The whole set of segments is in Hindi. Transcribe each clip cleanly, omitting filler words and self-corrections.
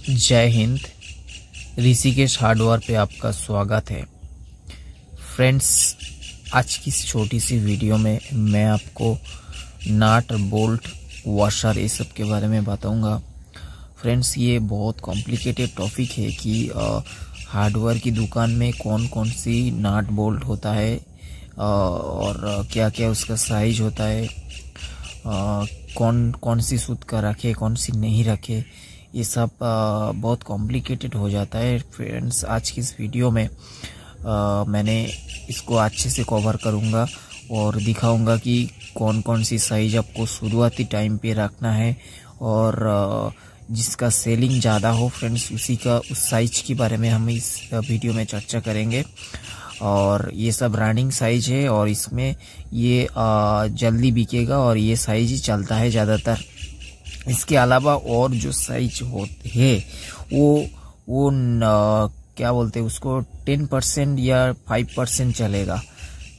जय हिंद। ऋषिकेश हार्डवेयर पे आपका स्वागत है। फ्रेंड्स, आज की इस छोटी सी वीडियो में मैं आपको नट, बोल्ट, वॉशर ये सब के बारे में बताऊंगा। फ्रेंड्स, ये बहुत कॉम्प्लिकेटेड टॉपिक है कि हार्डवेयर की दुकान में कौन कौन सी नट बोल्ट होता है और क्या क्या उसका साइज होता है, कौन कौन सी सूत का रखे, कौन सी नहीं रखे, ये सब बहुत कॉम्प्लिकेटेड हो जाता है। फ्रेंड्स, आज की इस वीडियो में मैंने इसको अच्छे से कवर करूँगा और दिखाऊंगा कि कौन कौन सी साइज आपको शुरुआती टाइम पे रखना है और जिसका सेलिंग ज़्यादा हो फ्रेंड्स उस साइज के बारे में हम इस वीडियो में चर्चा करेंगे। और ये सब रनिंग साइज है और इसमें ये जल्दी बिकेगा और ये साइज ही चलता है ज़्यादातर। इसके अलावा और जो साइज होते हैं वो क्या बोलते हैं उसको 10% या 5% चलेगा,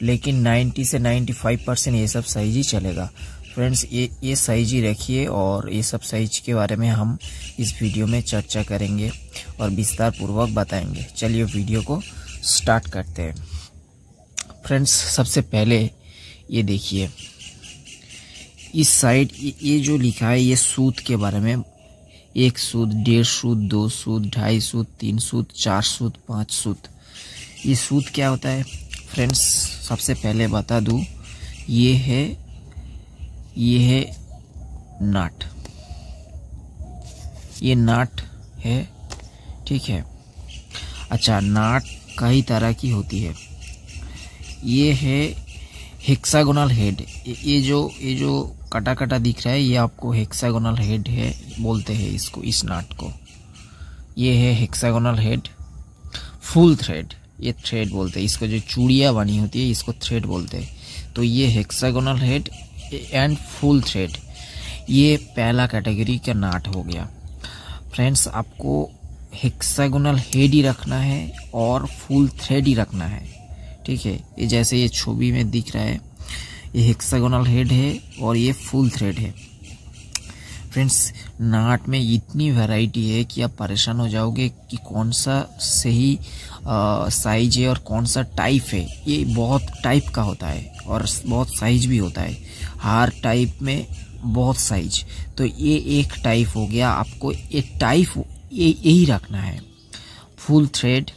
लेकिन 90 से 95% ये सब साइज ही चलेगा। फ्रेंड्स, ये साइज ही रखिए और ये सब साइज के बारे में हम इस वीडियो में चर्चा करेंगे और विस्तार पूर्वक बताएंगे। चलिए वीडियो को स्टार्ट करते हैं। फ्रेंड्स, सबसे पहले ये देखिए, इस साइड ये जो लिखा है ये सूत के बारे में। 1 सूत, 1.5 सूत, 2 सूत, 2.5 सूत, 3 सूत, 4 सूत, 5 सूत। ये सूत क्या होता है फ्रेंड्स? सबसे पहले बता दूं, ये है नट। ये नट है, ठीक है। अच्छा, नट कई तरह की होती है। ये है हेक्सागोनल हेड। ये जो कटा कटा दिख रहा है ये आपको हेक्सागोनल हेड है बोलते हैं इसको, इस नट को। ये है हेक्सागोनल हेड। फुल थ्रेड, ये थ्रेड बोलते हैं इसको। जो चूड़ियाँ बनी होती है इसको थ्रेड बोलते हैं। तो ये hexagonal head and full thread, ये पहला कैटेगरी का नट हो गया। फ्रेंड्स, आपको हेक्सागोनल हेड ही रखना है और फुल थ्रेड ही रखना है, ठीक है। ये जैसे ये छवि में दिख रहा है, ये हेक्सागोनल हेड है और ये फुल थ्रेड है। फ्रेंड्स, नट में इतनी वैरायटी है कि आप परेशान हो जाओगे कि कौन सा सही साइज है और कौन सा टाइप है। ये बहुत टाइप का होता है और बहुत साइज भी होता है। हर टाइप में बहुत साइज। तो ये एक टाइप हो गया, आपको एक टाइप यही रखना है, फुल थ्रेड,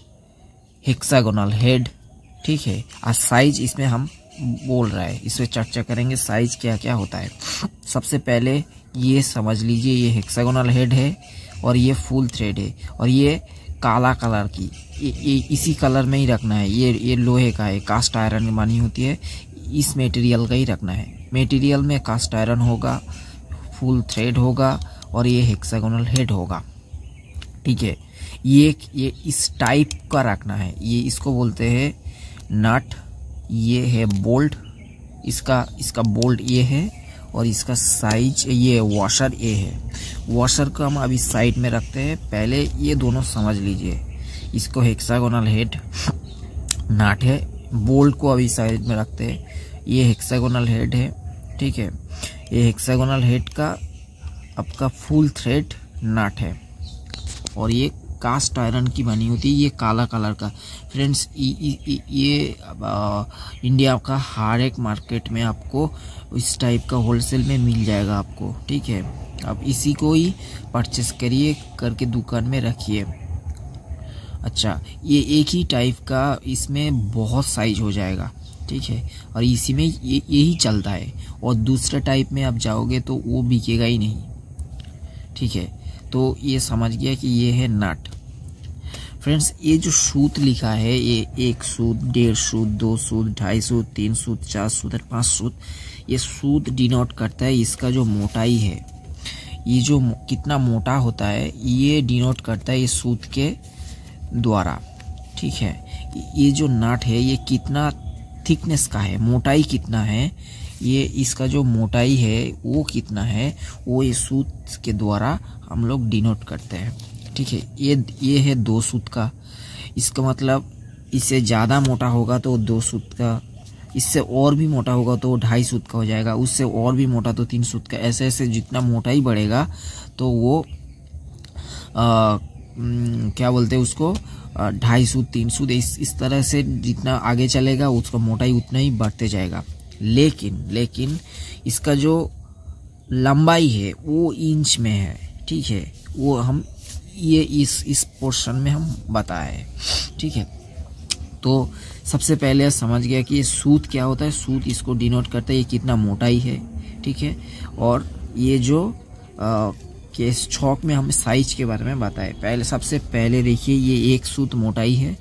हेक्सागोनल हेड, ठीक है। और साइज इसमें हम बोल रहे हैं, इसमें चर्चा करेंगे साइज क्या क्या होता है। सबसे पहले ये समझ लीजिए, ये हेक्सागोनल हेड है और ये फुल थ्रेड है और ये काला कलर की, ये इसी कलर में ही रखना है। ये लोहे का है, कास्ट आयरन में बनी होती है, इस मटेरियल का ही रखना है। मटेरियल में कास्ट आयरन होगा, फुल थ्रेड होगा और ये हेक्सागोनल हेड होगा, ठीक है। ये इस टाइप का रखना है। ये इसको बोलते हैं नट। ये है बोल्ट, इसका बोल्ट ये है और इसका साइज ये वॉशर ये है। वॉशर को हम अभी साइड में रखते हैं, पहले ये दोनों समझ लीजिए। इसको हेक्सागोनल हेड नट है, बोल्ट को अभी साइड में रखते हैं। ये हेक्सागोनल हेड है, ठीक है। ये हेक्सागोनल हेड का आपका फुल थ्रेड नट है और ये कास्ट आयरन की बनी होती है, ये काला कलर का। फ्रेंड्स, ये इंडिया का हर एक मार्केट में आपको इस टाइप का होलसेल में मिल जाएगा आपको, ठीक है। आप इसी को ही परचेस करिए, करके दुकान में रखिए। अच्छा, ये एक ही टाइप का, इसमें बहुत साइज हो जाएगा, ठीक है। और इसी में यही चलता है और दूसरे टाइप में आप जाओगे तो वो बिकेगा ही नहीं, ठीक है। तो ये समझ गया कि ये है नट। फ्रेंड्स, ये जो सूत लिखा है, ये 1 सूत, 1.5 सूत, 2 सूत, 2.5 सूत, 3 सूत, 4 सूत और 5 सूत। ये सूत डिनोट करता है इसका जो मोटाई है। ये जो कितना मोटा होता है ये डिनोट करता है ये सूत के द्वारा, ठीक है। ये जो नट है ये कितना थिकनेस का है, मोटाई कितना है, ये इसका जो मोटाई है वो कितना है, वो ये सूत के द्वारा हम लोग डिनोट करते हैं, ठीक है। ये है 2 सूत का। इसका मतलब इससे ज़्यादा मोटा होगा तो 2 सूत का, इससे और भी मोटा होगा तो 2.5 सूत का हो जाएगा, उससे और भी मोटा तो 3 सूत का। ऐसे ऐसे जितना मोटाई बढ़ेगा तो वो क्या बोलते हैं उसको 2.5 सूत 3 सूत इस तरह से जितना आगे चलेगा उसका मोटाई उतना ही बढ़ते जाएगा। लेकिन इसका जो लंबाई है वो इंच में है, ठीक है, वो हम ये इस पोर्शन में हम बताए, ठीक है। तो सबसे पहले समझ गया कि ये सूत क्या होता है। सूत इसको डिनोट करता है ये कितना मोटाई है, ठीक है। और ये जो केस छौक में हमें साइज के बारे में बताए। पहले सबसे पहले देखिए ये 1 सूत मोटाई है।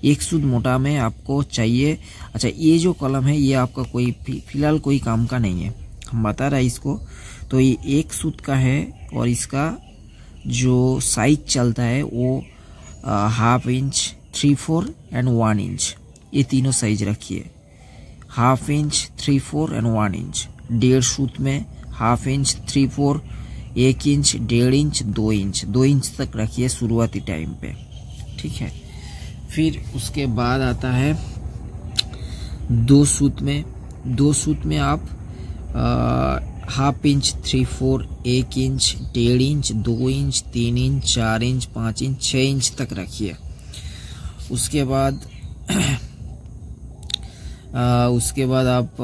1 सूत मोटा में आपको चाहिए, अच्छा ये जो कलम है ये आपका कोई फिलहाल कोई काम का नहीं है, हम बता रहे हैं इसको। तो ये 1 सूत का है और इसका जो साइज चलता है वो 1/2 इंच, 3/4 एंड 1 इंच, ये तीनों साइज रखिए। 1/2 इंच, 3/4 एंड 1 इंच। 1.5 सूत में 1/2 inch, 3/4, 1 inch, 1.5 inch, 2 inch, 2 inch तक रखिए शुरुआती टाइम पे, ठीक है। फिर उसके बाद आता है 2 सूत में। 2 सूत में आप 1/2 inch, 3/4, 1 inch, 1.5 inch, 2 inch, 3 inch, 4 inch, 5 inch, 6 inch तक रखिए। उसके बाद आप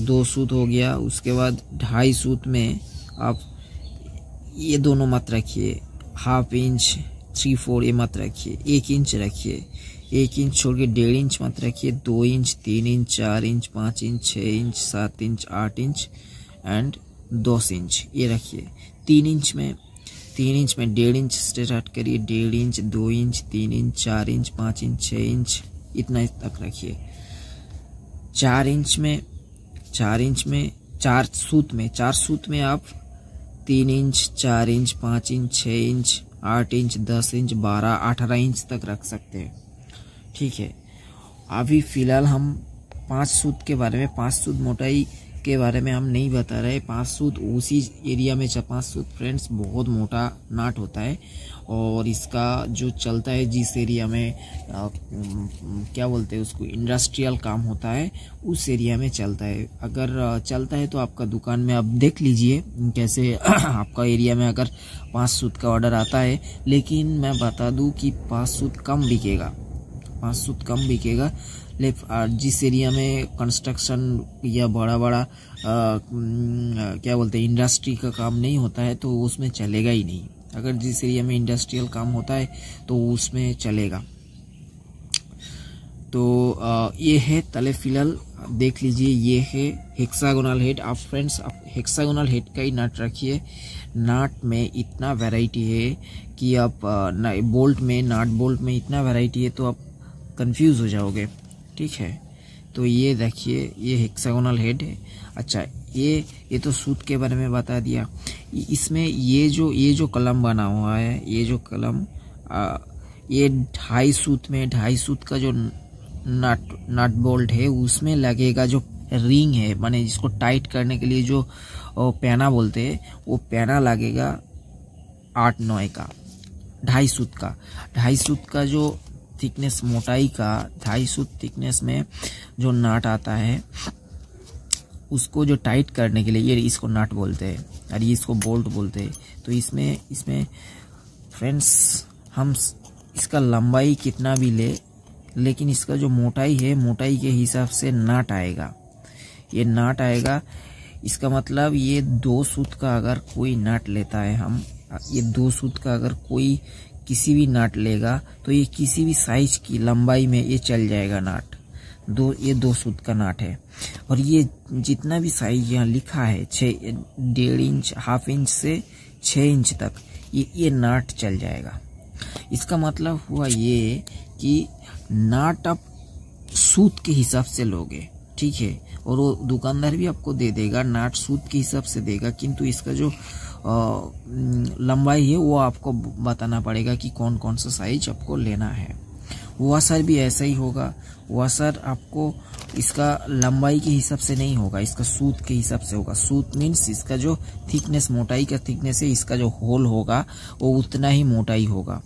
2 सूत हो गया। उसके बाद 2.5 सूत में आप ये दोनों मत रखिए, 1/2 इंच, 3/4 ये मत रखिए, 1 इंच रखिए। 1 इंच छोड़ के 1.5 इंच मत रखिए, 2 inch, 3 inch, 4 inch, 5 inch, 6 inch, 7 inch, 8 inch and 10 inch ये रखिए। 3 इंच में 1.5 इंच स्टार्ट करिए, 1.5 inch, 2 inch, 3 inch, 4 inch, 5 inch, 6 inch इतना तक रखिए। 4 इंच में 4 सूत में आप 3 inch, 4 inch, 5 inch, 6 inch, 8 inch, 10 inch, 12, 18 inch तक रख सकते हैं, ठीक है। अभी फिलहाल हम 5 सूत के बारे में, 5 सूत मोटाई के बारे में हम नहीं बता रहे। 5 सूत उसी एरिया में 5 सूत फ्रेंड्स बहुत मोटा नाट होता है और इसका जो चलता है जिस एरिया में क्या बोलते हैं उसको इंडस्ट्रियल काम होता है उस एरिया में चलता है। अगर चलता है तो आपका दुकान में आप देख लीजिए कैसे आपका एरिया में अगर 5 सूत का ऑर्डर आता है। लेकिन मैं बता दूं कि 5 सूत कम बिकेगा, 5 सूत कम बिकेगा। जिस एरिया में कंस्ट्रक्शन या बड़ा क्या बोलते हैं इंडस्ट्री का काम नहीं होता है तो उसमें चलेगा ही नहीं। अगर जिस एरिया में इंडस्ट्रियल काम होता है तो उसमें चलेगा। तो ये है तले फिलहाल देख लीजिए, ये है हेक्सागोनल हेड। आप फ्रेंड्स आप हेक्सागोनल हेड का ही नट रखिए। नट में इतना वैरायटी है कि आप बोल्ट में नट बोल्ट में इतना वैरायटी है तो आप कंफ्यूज हो जाओगे, ठीक है। तो ये देखिए ये हेक्सागोनल हेड है। अच्छा ये तो सूत के बारे में बता दिया। इसमें ये जो कलम बना हुआ है, ये जो कलम ये 2.5 सूत में 2.5 सूत का जो नट बोल्ट है उसमें लगेगा जो रिंग है, माने जिसको टाइट करने के लिए जो पैना बोलते हैं वो पैना लगेगा 8-9 का 2.5 सूत का। 2.5 सूत का जो थिकनेस मोटाई का 2.5 सूत थिकनेस में जो नट आता है उसको जो टाइट करने के लिए ये इसको नट बोलते हैं और ये इसको बोल्ट बोलते हैं। तो इसमें फ्रेंड्स हम इसका लंबाई कितना भी ले, लेकिन इसका जो मोटाई है मोटाई के हिसाब से नट आएगा, ये नट आएगा। इसका मतलब ये 2 सूत का अगर कोई नट लेता है, हम ये 2 सूत का अगर कोई किसी भी नट लेगा तो ये किसी भी साइज की लंबाई में ये चल जाएगा नट। ये 2 सूत का नट है और ये जितना भी साइज यहाँ लिखा है 1.5 इंच 1/2 इंच से 6 इंच तक ये नट चल जाएगा। इसका मतलब हुआ ये कि नट आप सूत के हिसाब से लोगे, ठीक है, और वो दुकानदार भी आपको दे देगा नट सूत के हिसाब से देगा, किंतु इसका जो लंबाई है वो आपको बताना पड़ेगा कि कौन कौन सा साइज आपको लेना है। वॉशर भी ऐसा ही होगा। वॉशर आपको इसका लंबाई के हिसाब से नहीं होगा, इसका सूत के हिसाब से होगा। सूत मीन्स इसका जो थिकनेस मोटाई का थिकनेस है, इसका जो होल होगा वो उतना ही मोटाई होगा,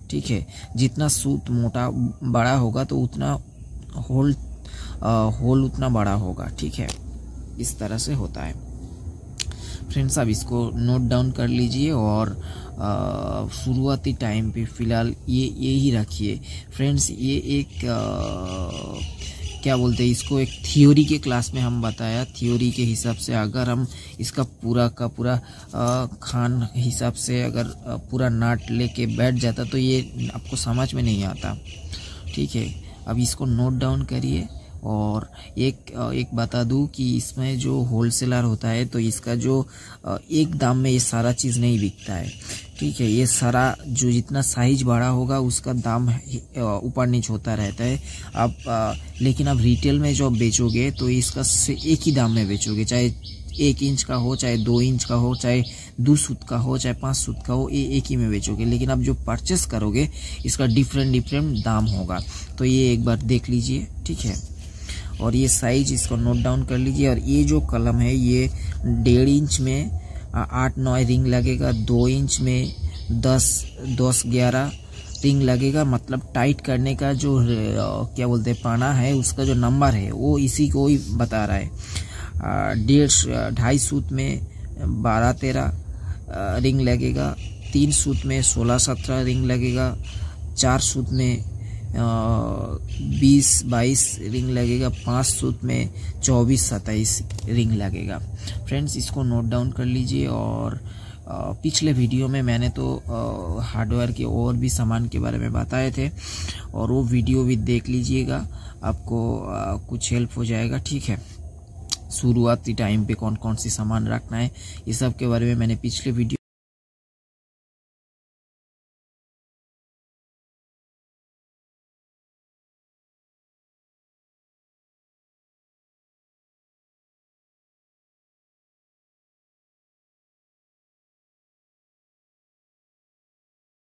ठीक है। जितना सूत मोटा बड़ा होगा तो उतना होल उतना बड़ा होगा, ठीक है। इस तरह से होता है फ्रेंड्स आप इसको नोट डाउन कर लीजिए और शुरुआती टाइम पे फ़िलहाल ये ही रखिए। फ्रेंड्स ये एक क्या बोलते हैं इसको, एक थ्योरी के क्लास में हम बताया। थ्योरी के हिसाब से अगर हम इसका पूरा का पूरा खान हिसाब से अगर पूरा नाट लेके बैठ जाता तो ये आपको समझ में नहीं आता। ठीक है, अब इसको नोट डाउन करिए। और एक बता दूं कि इसमें जो होलसेलर होता है तो इसका जो एक दाम में ये सारा चीज़ नहीं बिकता है। ठीक है, ये सारा जो जितना साइज बड़ा होगा उसका दाम ऊपर नीचे होता रहता है। आप लेकिन आप रिटेल में जो बेचोगे तो इसका एक ही दाम में बेचोगे, चाहे 1 इंच का हो, चाहे 2 इंच का हो, चाहे 2 सूत का हो, चाहे 5 सूत का हो, ये एक ही में बेचोगे। लेकिन आप जो परचेस करोगे इसका डिफरेंट दाम होगा। तो ये एक बार देख लीजिए। ठीक है, और ये साइज इसको नोट डाउन कर लीजिए। और ये जो कलम है ये 1.5 इंच में 8-9 रिंग लगेगा, 2 इंच में 10-11 रिंग लगेगा। मतलब टाइट करने का जो क्या बोलते हैं पाना है उसका जो नंबर है वो इसी को ही बता रहा है। 2.5 सूत में 12-13 रिंग लगेगा, 3 सूत में 16-17 रिंग लगेगा, 4 सूत में 20-22 रिंग लगेगा, 5 सूत में 24-27 रिंग लगेगा। फ्रेंड्स इसको नोट डाउन कर लीजिए। और पिछले वीडियो में मैंने तो हार्डवेयर के और भी सामान के बारे में बताए थे और वो वीडियो भी देख लीजिएगा, आपको कुछ हेल्प हो जाएगा। ठीक है, शुरुआती टाइम पे कौन कौन सी सामान रखना है ये सब के बारे में मैंने पिछले वीडियो